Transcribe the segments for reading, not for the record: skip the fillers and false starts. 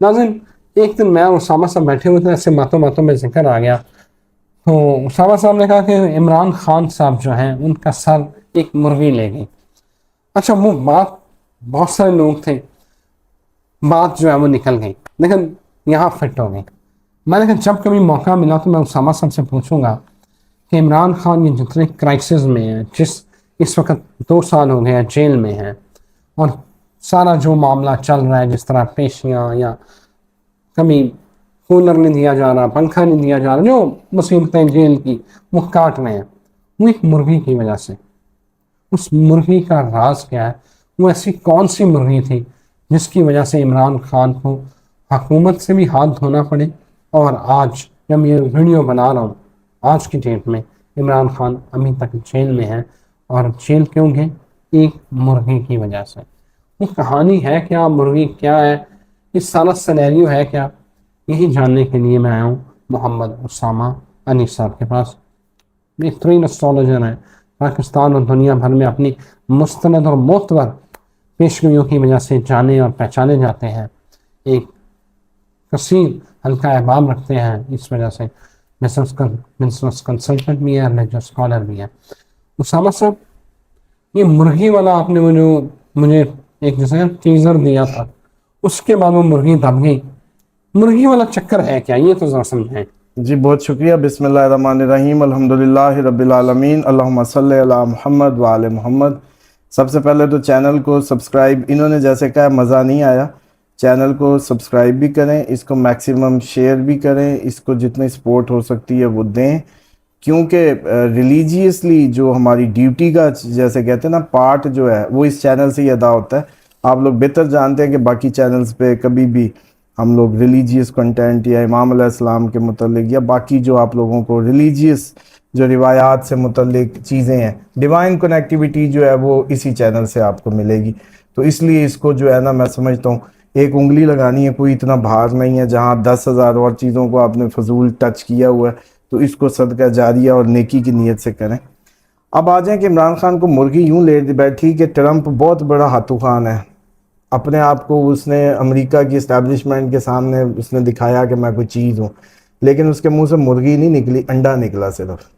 नाज़रीन, एक दिन मैं और उसामा साहब बैठे हुए थे, ऐसे बातों बातों में जिक्र आ गया, तो उसामा साहब ने कहा कि इमरान खान साहब जो हैं उनका सर एक मुर्गी ले गई। अच्छा, वो बात बहुत सारे लोग थे, बात जो है वो निकल गई, लेकिन यहाँ फिट हो गई। मैंने कहा जब कभी मौका मिला तो मैं उसामा साहब से पूछूंगा कि इमरान खान ये जितने क्राइसिस में हैं, जिस इस वक्त 2 साल हो गए हैं जेल में हैं, और सारा जो मामला चल रहा है, जिस तरह पेशियाँ या कभी कूलर नहीं दिया जा रहा, पंखा नहीं दिया जा रहा, जो मुसीबतें जेल की वो काट रहे हैं, वो एक मुर्गी की वजह से। उस मुर्गी का राज क्या है? वो ऐसी कौन सी मुर्गी थी जिसकी वजह से इमरान खान को हुकूमत से भी हाथ धोना पड़े, और आज जब मैं ये वीडियो बना रहा हूँ, आज की डेट में इमरान खान अभी तक जेल में है। और जेल क्यों गए? एक मुर्गी की वजह से। वो कहानी है क्या, मुर्गी क्या है, इस सारा सिनेरियो है क्या, यही जानने के लिए मैं आया हूँ मोहम्मद उसामा अली साहब के पास। बेहतरीन एस्ट्रोलॉजर हैं, पाकिस्तान और दुनिया भर में अपनी मुस्तनद और मोतबर पेशगोइयों की वजह से जाने और पहचाने जाते हैं। एक कसीर हल्का अहबाब रखते हैं, इस वजह से बिजनेस कंसल्टेंट भी है, रिलीजियस स्कॉलर भी है। उसामा साहब, ये मुर्गी वाला आपने मुझे एक जैसे टीजर दिया था, उसके बाद वो मुर्गी दब गई, मुर्गी वाला चक्कर है क्या, ये तो ज़रा समझाएं। जी बहुत शुक्रिया। बिस्मिल्लाहिर्रहमानिर्रहीम, अल्हम्दुलिल्लाहि रब्बिल आलमीन, अल्लाहुम्मा सल्ली अला मुहम्मद व आले मुहम्मद। सबसे पहले तो चैनल को सब्सक्राइब, इन्होंने जैसे कहा मज़ा नहीं आया, चैनल को सब्सक्राइब भी करें, इसको मैक्सिमम शेयर भी करें, इसको जितनी सपोर्ट हो सकती है वो दें, क्योंकि रिलीजियसली जो हमारी ड्यूटी का जैसे कहते हैं ना पार्ट जो है वो इस चैनल से ही अदा होता है। आप लोग बेहतर जानते हैं कि बाकी चैनल्स पे कभी भी हम लोग रिलीजियस कंटेंट या इमाम अलैहिस्सलाम के मुतल्लिक या बाकी जो आप लोगों को रिलीजियस जो रिवायात से मुतल्लिक चीज़ें हैं, डिवाइन कनेक्टिविटी जो है वो इसी चैनल से आपको मिलेगी। तो इसलिए इसको जो है ना, मैं समझता हूँ एक उंगली लगानी है, कोई इतना भार नहीं है जहाँ 10,000 और चीज़ों को आपने फजूल टच किया हुआ है, तो इसको सदका जारिया और नेकी की नीयत से करें। अब आ जाएं कि इमरान खान को मुर्गी यूँ ले बैठी कि ट्रंप बहुत बड़ा हाथू खान है, अपने आप को उसने अमेरिका की इस्टेब्लिशमेंट के सामने उसने दिखाया कि मैं कोई चीज़ हूँ, लेकिन उसके मुंह से मुर्गी नहीं निकली, अंडा निकला सिर्फ।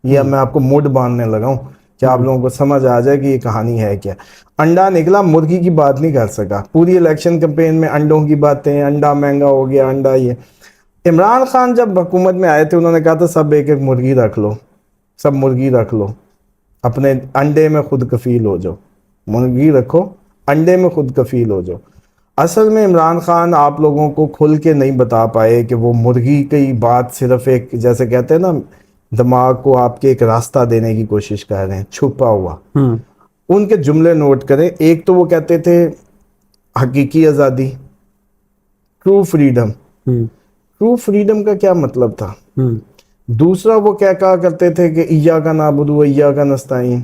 ये अब मैं आपको मूड बांधने लगा हूँ कि आप लोगों को समझ आ जाए कि ये कहानी है क्या। अंडा निकला, मुर्गी की बात नहीं कर सका। पूरी इलेक्शन कैंपेन में अंडों की बातें, अंडा महंगा हो गया, अंडा ये। इमरान खान जब हुकूमत में आए थे उन्होंने कहा था सब एक एक मुर्गी रख लो, सब मुर्गी रख लो, अपने अंडे में खुद कफील हो जाओ, मुर्गी रखो, अंडे में खुद कफील हो जाओ। असल में इमरान खान आप लोगों को खुल के नहीं बता पाए कि वो मुर्गी की बात सिर्फ एक जैसे कहते हैं ना, दिमाग को आपके एक रास्ता देने की कोशिश कर रहे हैं छुपा हुआ। उनके जुमले नोट करें। एक तो वो कहते थे हकीकी आज़ादी, ट्रू फ्रीडम। ट्रू फ्रीडम का क्या मतलब था? दूसरा वो क्या कहा करते थे कि इय्याका नअबुदु व इय्याका नस्तईन।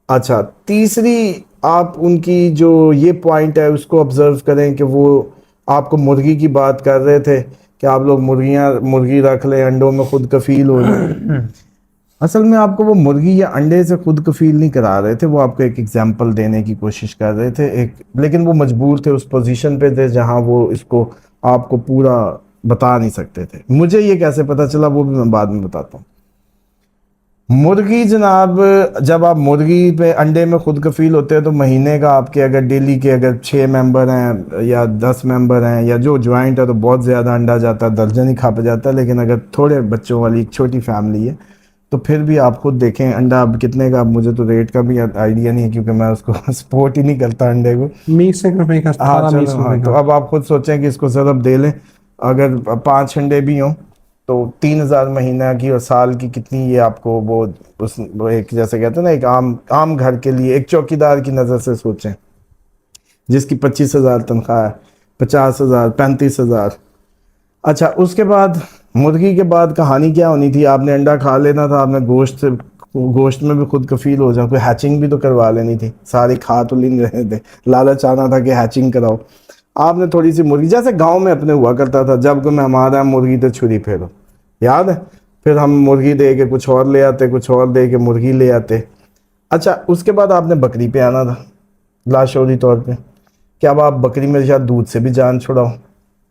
अच्छा, तीसरी आप उनकी जो ये पॉइंट है उसको ऑब्जर्व करें कि वो आपको मुर्गी की बात कर रहे थे कि आप लोग मुर्गी रख लें, अंडों में खुद कफील हो जाए। असल में आपको वो मुर्गी या अंडे से खुद कफील नहीं करा रहे थे, वो आपको एक एग्जाम्पल देने की कोशिश कर रहे थे एक, लेकिन वो मजबूर थे, उस पोजीशन पे थे जहां वो इसको आपको पूरा बता नहीं सकते थे। मुझे ये कैसे पता चला वो भी मैं बाद में बताता हूँ। मुर्गी जनाब, जब आप मुर्गी पे अंडे में खुद कफील होते हैं तो महीने का आपके अगर डेली के अगर 6 मेंबर हैं या 10 मेंबर हैं या जो ज्वाइंट है तो बहुत ज़्यादा अंडा जाता है, दर्जन ही खप जाता है। लेकिन अगर थोड़े बच्चों वाली एक छोटी फैमिली है तो फिर भी आप खुद देखें अंडा अब कितने का, मुझे तो रेट का भी आइडिया नहीं है क्योंकि मैं उसको सपोर्ट ही नहीं करता अंडे को। 20 रुपए का। हाँ चलो, हाँ तो अब आप खुद सोचें कि इसको ज़रा दे लें, अगर 5 अंडे भी हों तो 3,000 महीना की और साल की कितनी ये आपको वो एक जैसे कहते हैं ना एक आम घर के लिए एक चौकीदार की नज़र से सोचें जिसकी 25,000 तनख्वाह है, 50,000, 35,000। अच्छा, उसके बाद मुर्गी के बाद कहानी क्या होनी थी? आपने अंडा खा लेना था, आपने गोश्त में भी खुद कफील हो जाओ, कोई हैचिंग भी तो करवा लेनी थी। सारी खा तो नहीं रहे थे, लालच आना था कि हैचिंग कराओ। आपने थोड़ी सी मुर्गी, जैसे गांव में अपने हुआ करता था, जब कोई मेहमान आया मुर्गी तो छुरी फेरो, याद है? फिर हम मुर्गी दे के कुछ और ले आते, कुछ और दे के मुर्गी ले आते। अच्छा, उसके बाद आपने बकरी पे आना था लाशोरी तौर पे कि अब आप बकरी में शायद दूध से भी जान छुड़ाओ।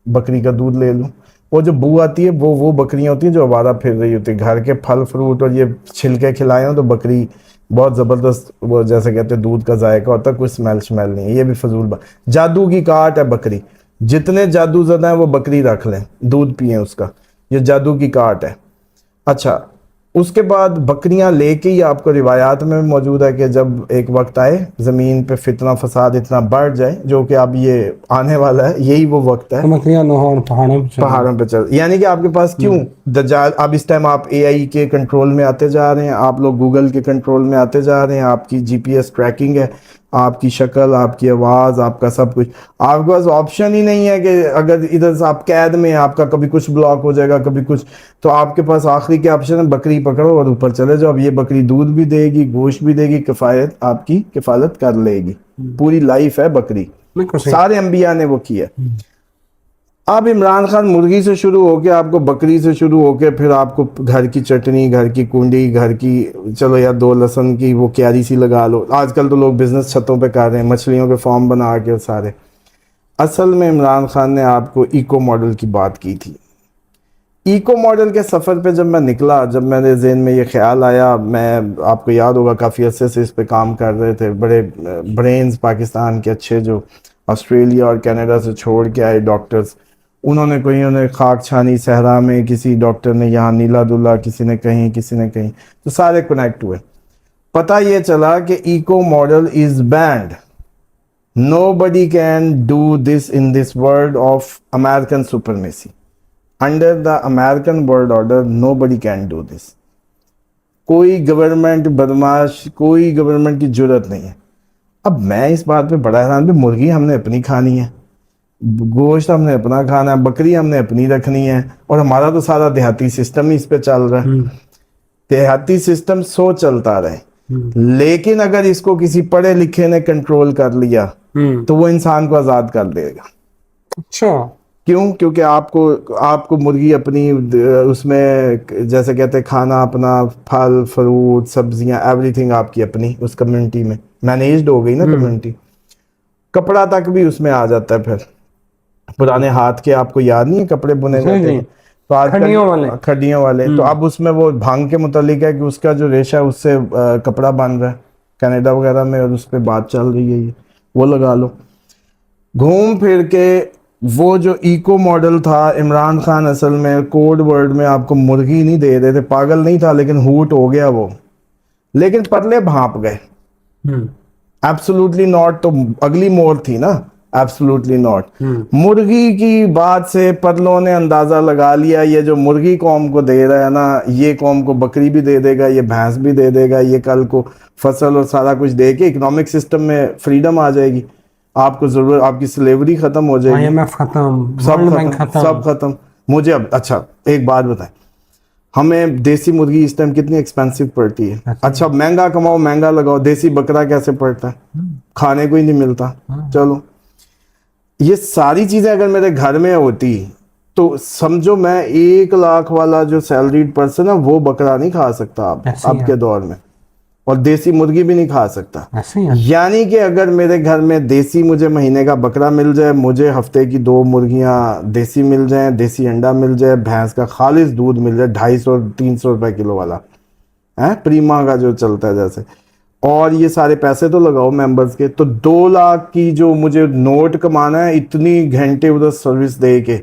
बकरी का दूध ले लूं, वो जो बू आती है वो बकरियां होती हैं जो आवारा फिर रही होती है, घर के फल फ्रूट और ये छिलके खिलाए हो तो बकरी बहुत ज़बरदस्त, वो जैसे कहते हैं दूध का जायका होता है, कोई स्मेल स्मेल नहीं है, ये भी फजूल बात। जादू की काट है बकरी, जितने जादू ज़दा है वो बकरी रख लें, दूध पिए उसका, ये जादू की काट है। अच्छा, उसके बाद बकरियां लेके ही आपको रिवायात में मौजूद है कि जब एक वक्त आए ज़मीन पे फितना फसाद इतना बढ़ जाए, जो कि अब ये आने वाला है, यही वो वक्त है। तो बकरियां लाहौर पहाड़ों पे चल, यानी कि आपके पास क्यों दज्जाल, अब इस टाइम आप एआई के कंट्रोल में आते जा रहे हैं, आप लोग गूगल के कंट्रोल में आते जा रहे हैं, आपकी जीपीएस ट्रैकिंग है, आपकी शक्ल, आपकी आवाज़, आपका सब कुछ, आपके पास ऑप्शन ही नहीं है कि अगर इधर से आप कैद में हैं, आपका कभी कुछ ब्लॉक हो जाएगा कभी कुछ, तो आपके पास आखिरी क्या ऑप्शन है, बकरी पकड़ो और ऊपर चले जाओ। अब ये बकरी दूध भी देगी, गोश्त भी देगी, किफ़ायत आपकी किफ़ालत कर लेगी, पूरी लाइफ है बकरी, बिल्कुल सही। सारे अंबिया ने वो किया। अब इमरान खान मुर्गी से शुरू होके आपको बकरी से शुरू होके फिर आपको घर की चटनी, घर की कुंडी, घर की चलो यार 2 लहसुन की वो क्यारी सी लगा लो, आजकल तो लोग बिजनेस छतों पे कर रहे हैं, मछलियों के फार्म बना के सारे। असल में इमरान खान ने आपको इको मॉडल की बात की थी। इको मॉडल के सफ़र पे जब मैं निकला, जब मेरे जहन में ये ख्याल आया, मैं आपको याद होगा काफ़ी अरसे से इस पे काम कर रहे थे, बड़े ब्रेन्स पाकिस्तान के अच्छे जो ऑस्ट्रेलिया और कनाडा से छोड़ के आए डॉक्टर्स, उन्होंने कोई उन्हें खाक छानी सहरा में, किसी डॉक्टर ने यहाँ नीला दुल्ला, किसी ने कहीं, किसी ने कहीं, तो सारे कनेक्ट हुए। पता ये चला कि eco model is banned, nobody can do this in this world of American supremacy, under the American world order nobody can do this. कोई गवर्नमेंट बदमाश, कोई गवर्नमेंट की जरूरत नहीं है। अब मैं इस बात पे बड़ा हैरान भी, मुर्गी हमने अपनी खानी है, गोश्त हमने अपना खाना है, बकरी हमने अपनी रखनी है, और हमारा तो सारा देहाती सिस्टम ही इस पे चल रहा है। देहाती सिस्टम सो चलता रहे, लेकिन अगर इसको किसी पढ़े लिखे ने कंट्रोल कर लिया तो वो इंसान को आज़ाद कर देगा। अच्छा, क्यों? क्योंकि आपको मुर्गी अपनी उसमें जैसे कहते हैं खाना अपना, फल फ्रूट सब्जियां, एवरीथिंग आपकी अपनी उस कम्युनिटी में मैनेज्ड हो गई ना कम्युनिटी। कपड़ा तक भी उसमें आ जाता है। फिर पुराने हाथ के, आपको याद नहीं है कपड़े बुने जाते हैं तो आज खड्डियों वाले, तो अब उसमें वो भांग के मुतालिक है कि उसका जो रेशा है उससे कपड़ा बन रहा है कनाडा वगैरह में, और उस पर बात चल रही है, ये वो लगा लो। घूम फिर के वो जो इको मॉडल था, इमरान खान असल में कोड वर्ड में आपको मुर्गी नहीं दे रहे थे, पागल नहीं था लेकिन हूट हो गया वो, लेकिन पतले भांप गए। एब्सोल्युटली नॉट, तो अगली मोर थी ना, एब्सोल्युटली नॉट। मुर्गी की बात से पतलों ने अंदाजा लगा लिया, ये जो मुर्गी कौम को दे रहा है ना, ये कौम को बकरी भी दे देगा, ये भैंस भी दे देगा, ये कल को फसल और सारा कुछ दे के इकोनॉमिक सिस्टम में फ्रीडम आ जाएगी, आपको जरूरत, आपकी स्लेवरी खत्म हो जाएगी, IMF खत्म, सब खत्म। मुझे अब अच्छा एक बात बताएं, हमें देसी मुर्गी इस टाइम कितनी एक्सपेंसिव पड़ती है? अच्छा, महंगा कमाओ महंगा लगाओ, देसी बकरा कैसे पड़ता है? खाने को ही नहीं मिलता। चलो, ये सारी चीजें अगर मेरे घर में होती तो समझो मैं 1 लाख वाला जो सैलरीड पर्सन है वो बकरा नहीं खा सकता अब के दौर में, और देसी मुर्गी भी नहीं खा सकता। यानी कि अगर मेरे घर में देसी मुझे महीने का बकरा मिल जाए, मुझे हफ्ते की 2 मुर्गियां देसी मिल जाए, देसी अंडा मिल जाए, भैंस का खालिस दूध मिल जाए 250-300 रुपए किलो वाला है, प्रीमा का जो चलता है जैसे, और ये सारे पैसे तो लगाओ मेंबर्स के, तो 2 लाख की जो मुझे नोट कमाना है, इतनी घंटे उधर सर्विस दे के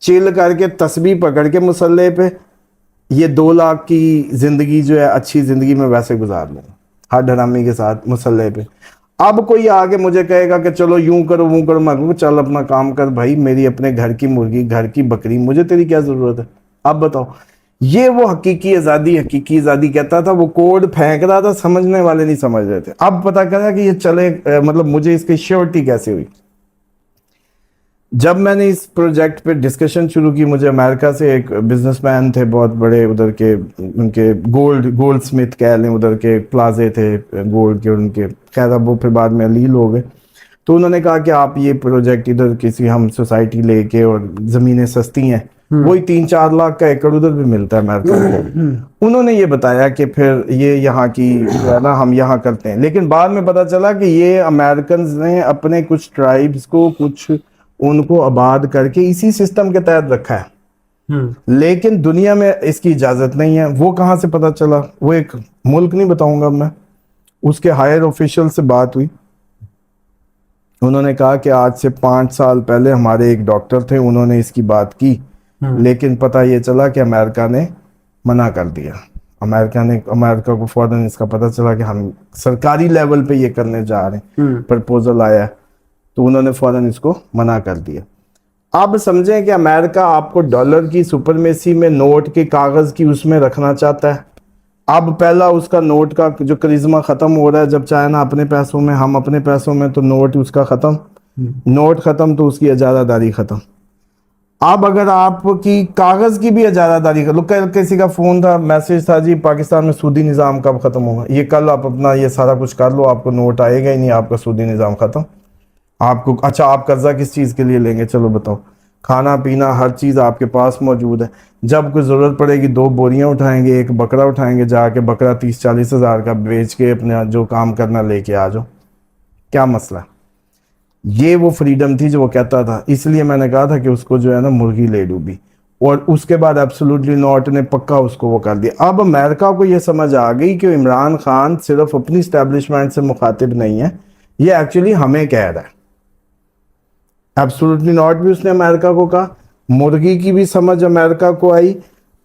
चिल करके तस्बीह पकड़ के मुसल्ले पे, ये 2 लाख की जिंदगी जो है अच्छी जिंदगी में वैसे गुजार लूंगा हर हरामी के साथ मुसल्ले पे। अब कोई आके मुझे कहेगा कि चलो यूं करो वो करो, मैं कहूँ चल अपना काम कर भाई, मेरी अपने घर की मुर्गी, घर की बकरी, मुझे तेरी क्या जरूरत है? अब बताओ, ये वो हकीकी आज़ादी कहता था, वो कोड फेंक रहा था, समझने वाले नहीं समझ रहे थे। अब पता करा कि ये चले, मतलब मुझे इसकी श्योरिटी कैसे हुई? जब मैंने इस प्रोजेक्ट पे डिस्कशन शुरू की, मुझे अमेरिका से एक बिजनेसमैन थे बहुत बड़े, उधर के उनके गोल्ड स्मिथ कह लें, उधर के प्लाजे थे गोल्ड के उनके, खैर अब वो फिर बाद में अलील हो गए। तो उन्होंने कहा कि आप ये प्रोजेक्ट इधर किसी हम सोसाइटी लेके, और ज़मीनें सस्ती हैं, वही 3-4 लाख का एकड़ उधर भी मिलता है अमेरिका में। उन्होंने ये बताया कि फिर ये यहाँ की है ना, हम यहाँ करते हैं, लेकिन बाद में पता चला कि ये अमेरिकन ने अपने कुछ ट्राइब्स को, कुछ ان کو آباد کر کے اسی سسٹم کے تحت رکھا ہے، لیکن دنیا میں اس کی اجازت نہیں ہے۔ وہ کہاں سے پتہ چلا؟ وہ ایک ملک نہیں بتاؤں گا میں، اس کے ہائر آفیشل سے بات ہوئی، انہوں نے کہا کہ آج سے 5 سال پہلے ہمارے ایک ڈاکٹر تھے، انہوں نے اس کی بات کی، لیکن پتہ یہ چلا کہ امریکہ نے منع کر دیا۔ امریکہ کو فوراً اس کا پتہ چلا کہ ہم سرکاری لیول پہ یہ کرنے جا رہے ہیں، پرپوزل آیا تو انہوں نے فوراً اس کو منع کر دیا۔ اب سمجھیں کہ امریکہ آپ کو ڈالر کی سپرمیسی میں نوٹ کے کاغذ کی اس میں رکھنا چاہتا ہے۔ اب پہلا اس کا نوٹ کا جو کرزمہ ختم ہو رہا ہے، جب چائنا اپنے پیسوں میں، ہم اپنے پیسوں میں، تو نوٹ اس کا ختم، نوٹ ختم تو اس کی اجارہ داری ختم۔ اب اگر آپ کی کاغذ کی بھی اجارہ داری کر، کسی کا فون تھا، میسج تھا، جی پاکستان میں سودی نظام کب ختم ہوگا؟ یہ کل آپ اپنا یہ سارا کچھ کر لو، آپ کو نوٹ آئے گا ہی نہیں، آپ کا سودی نظام ختم۔ آپ کو اچھا آپ قرضہ کس چیز کے لیے لیں گے؟ چلو بتاؤ، کھانا پینا ہر چیز آپ کے پاس موجود ہے، جب کوئی ضرورت پڑے گی 2 بوریاں اٹھائیں گے، 1 بکرا اٹھائیں گے، جا کے بکرا 30-40 ہزار کا بیچ کے اپنا جو کام کرنا لے کے آ جاؤ، کیا مسئلہ؟ یہ وہ فریڈم تھی جو وہ کہتا تھا۔ اس لیے میں نے کہا تھا کہ اس کو جو ہے نا مرغی لے ڈوبی، اور اس کے بعد ایبسولوٹلی ناٹ نے پکا اس کو وہ کر دیا۔ اب امریکہ کو یہ سمجھ آ گئی کہ عمران خان صرف اپنی اسٹیبلشمنٹ سے مخاطب نہیں ہے، یہ ایکچولی ہمیں کہہ رہا ہے۔ ایبسولوٹلی ناٹ بھی اس نے امریکہ کو کہا، مرغی کی بھی سمجھ امریکہ کو آئی،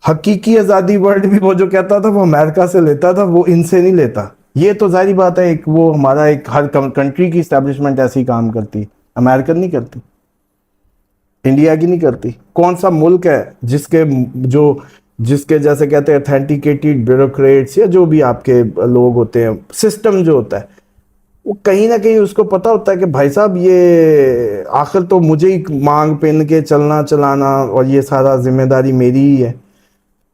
حقیقی آزادی ورڈ بھی وہ جو کہتا تھا وہ امریکہ سے لیتا تھا، وہ ان سے نہیں لیتا۔ یہ تو ظاہری بات ہے، ایک وہ ہمارا ایک ہر کنٹری کی اسٹیبلشمنٹ ایسی کام کرتی، امریکن نہیں کرتی، انڈیا کی نہیں کرتی۔ کون سا ملک ہے جس کے جیسے کہتے ہیں اتھینٹیکیٹڈ بیوروکریٹس یا جو بھی آپ کے لوگ ہوتے ہیں، سسٹم جو ہوتا ہے، وہ کہیں نہ کہیں اس کو پتا ہوتا ہے کہ بھائی صاحب یہ آخر تو مجھے ہی مانگ پہن کے چلنا چلانا اور یہ سارا ذمہ داری میری ہی ہے۔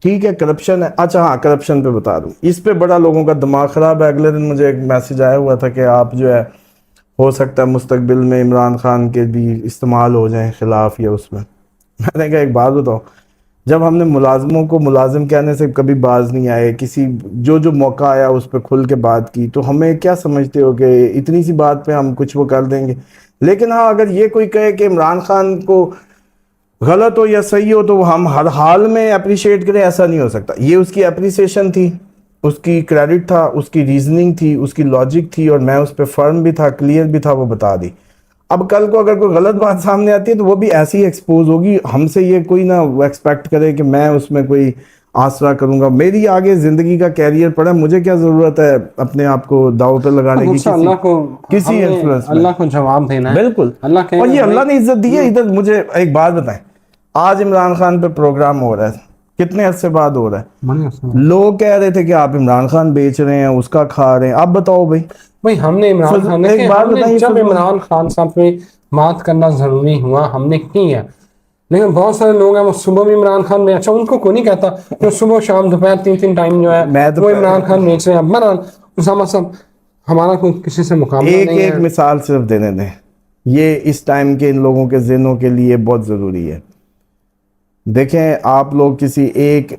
ٹھیک ہے، کرپشن ہے، اچھا ہاں کرپشن پہ بتا دوں، اس پہ بڑا لوگوں کا دماغ خراب ہے۔ اگلے دن مجھے ایک میسج آیا ہوا تھا کہ آپ جو ہے ہو سکتا ہے مستقبل میں عمران خان کے بھی استعمال ہو جائیں خلاف یا اس میں نے کہا ایک بات بتاؤ، جب ہم نے ملازموں کو ملازم کہنے سے کبھی باز نہیں آئے، کسی جو موقع آیا اس پہ کھل کے بات کی، تو ہمیں کیا سمجھتے ہو کہ اتنی سی بات پہ ہم کچھ وہ کر دیں گے؟ لیکن ہاں اگر یہ کوئی کہے کہ عمران خان کو غلط ہو یا صحیح ہو تو ہم ہر حال میں اپریشیٹ کریں، ایسا نہیں ہو سکتا۔ یہ اس کی اپریسیشن تھی، اس کی کریڈٹ تھا، اس کی ریزننگ تھی، اس کی لاجک تھی، اور میں اس پہ فرم بھی تھا، کلیئر بھی تھا، وہ بتا دی۔ اب کل کو اگر کوئی غلط بات سامنے آتی ہے تو وہ بھی ایسی ایکسپوز ہوگی، ہم سے یہ کوئی نہ ایکسپیکٹ کرے کہ میں اس میں کوئی آسرا کروں گا۔ میری آگے زندگی کا کیریئر پڑا، مجھے کیا ضرورت ہے اپنے آپ کو داؤ پہ لگانے کی کسی انفلوئنس میں؟ اللہ کو جواب دینا ہے، بالکل، اللہ اور یہ اللہ نے عزت دی ہے۔ ادھر مجھے ایک بات بتائیں، آج عمران خان پہ پروگرام ہو رہا ہے، کتنے عرصے بعد ہو رہا ہے؟ لوگ کہہ رہے تھے کہ آپ عمران خان بیچ رہے ہیں، اس کا کھا رہے ہیں، اب بتاؤ بھائی ہم نے عمران خان جب عمران خان صاحب پہ بات کرنا ضروری ہوا ہم نے کی ہے، لیکن بہت سارے لوگ ہیں وہ صبح بھی عمران خان بیچ، ان کو کوئی نہیں کہتا جو صبح شام دوپہر 3 ٹائم جو ہے وہ عمران خان بیچ رہے ہیں۔ بہرحال اسامہ صاحب ہمارا کوئی کسی سے مقابلہ نہیں ہے۔ ایک مثال صرف دینے دیں، یہ اس ٹائم کے ان لوگوں کے ذہنوں کے لیے بہت ضروری ہے۔ دیکھیں، آپ لوگ کسی ایک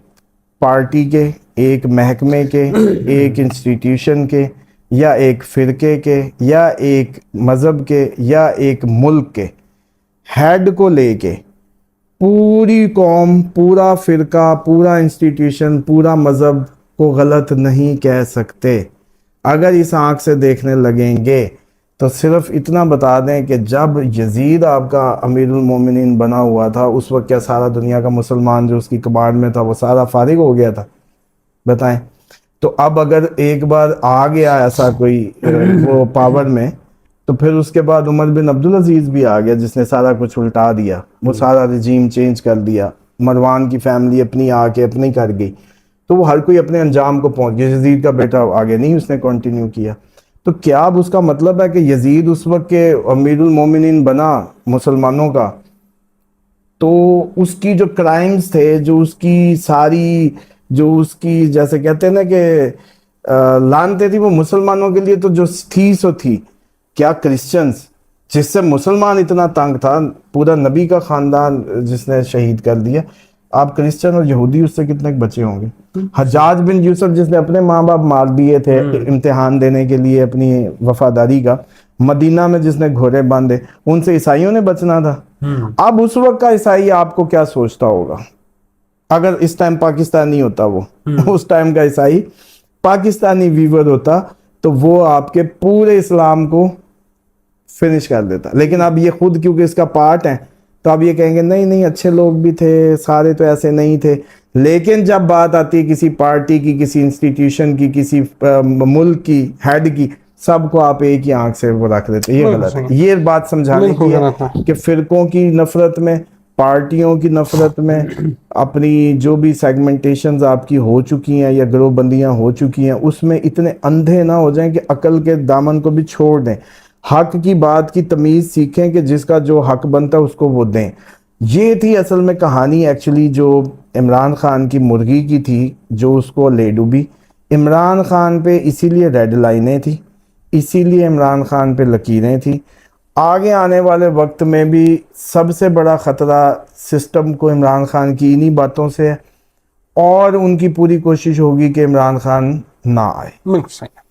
پارٹی کے، ایک محکمے کے، ایک انسٹیٹیوشن کے، یا ایک فرقے کے، یا ایک مذہب کے، یا ایک ملک کے ہیڈ کو لے کے پوری قوم، پورا فرقہ، پورا انسٹیٹیوشن، پورا مذہب کو غلط نہیں کہہ سکتے۔ اگر اس آنکھ سے دیکھنے لگیں گے تو صرف اتنا بتا دیں کہ جب یزید آپ کا امیر المومنین بنا ہوا تھا، اس وقت کیا سارا دنیا کا مسلمان جو اس کی کمانڈ میں تھا وہ سارا فارغ ہو گیا تھا؟ بتائیں۔ تو اب اگر ایک بار آ گیا ایسا کوئی وہ پاور میں، تو پھر اس کے بعد عمر بن عبدالعزیز بھی آ گیا جس نے سارا کچھ الٹا دیا، وہ سارا رجیم چینج کر دیا، مروان کی فیملی اپنی آ کے اپنی کر گئی، تو وہ ہر کوئی اپنے انجام کو پہنچ گیا۔ یزید کا بیٹا آگے نہیں اس نے کنٹینیو کیا۔ تو کیا اب اس کا مطلب ہے کہ یزید اس وقت کے امیر المومنین بنا مسلمانوں کا، تو اس کی جو کرائمز تھے، جو اس کی ساری، جو اس کی جیسے کہتے ہیں نا کہ لعنتیں تھی، وہ مسلمانوں کے لیے تو جو تھی سو تھی، کیا کرسچنز جس سے مسلمان اتنا تنگ تھا، پورا نبی کا خاندان جس نے شہید کر دیا، آپ کرسچن اور یہودی اس سے کتنے بچے ہوں گے؟ حجاج بن یوسف جس نے اپنے ماں باپ مار دیے تھے امتحان دینے کے لیے اپنی وفاداری کا، مدینہ میں جس نے گھوڑے باندھے، ان سے عیسائیوں نے بچنا تھا۔ اب اس وقت کا عیسائی آپ کو کیا سوچتا ہوگا اگر اس ٹائم پاکستانی ہوتا؟ وہ اس ٹائم کا عیسائی پاکستانی ویور ہوتا تو وہ آپ کے پورے اسلام کو فنش کر دیتا۔ لیکن اب یہ خود کیونکہ اس کا پارٹ ہے تو اب یہ کہیں گے نہیں نہیں اچھے لوگ بھی تھے، سارے تو ایسے نہیں تھے۔ لیکن جب بات آتی ہے کسی پارٹی کی، کسی انسٹیٹیوشن کی، کسی ملک کی ہیڈ کی، سب کو آپ ایک ہی آنکھ سے وہ رکھ دیتے۔ یہ غلط ہے۔ یہ بات سمجھانے کی ہے کہ فرقوں کی نفرت میں، پارٹیوں کی نفرت میں، اپنی جو بھی سیگمنٹیشنز آپ کی ہو چکی ہیں یا گروہ بندیاں ہو چکی ہیں، اس میں اتنے اندھے نہ ہو جائیں کہ عقل کے دامن کو بھی چھوڑ دیں، حق کی بات کی تمیز سیکھیں کہ جس کا جو حق بنتا ہے اس کو وہ دیں۔ یہ تھی اصل میں کہانی ایکچولی جو عمران خان کی مرغی کی تھی جو اس کو لے ڈوبی۔ عمران خان پہ اسی لیے ریڈ لائنیں تھی، اسی لیے عمران خان پہ لکیریں تھیں۔ آگے آنے والے وقت میں بھی سب سے بڑا خطرہ سسٹم کو عمران خان کی انہی باتوں سے ہے، اور ان کی پوری کوشش ہوگی کہ عمران خان نہ آئے۔ بالکل صحیح۔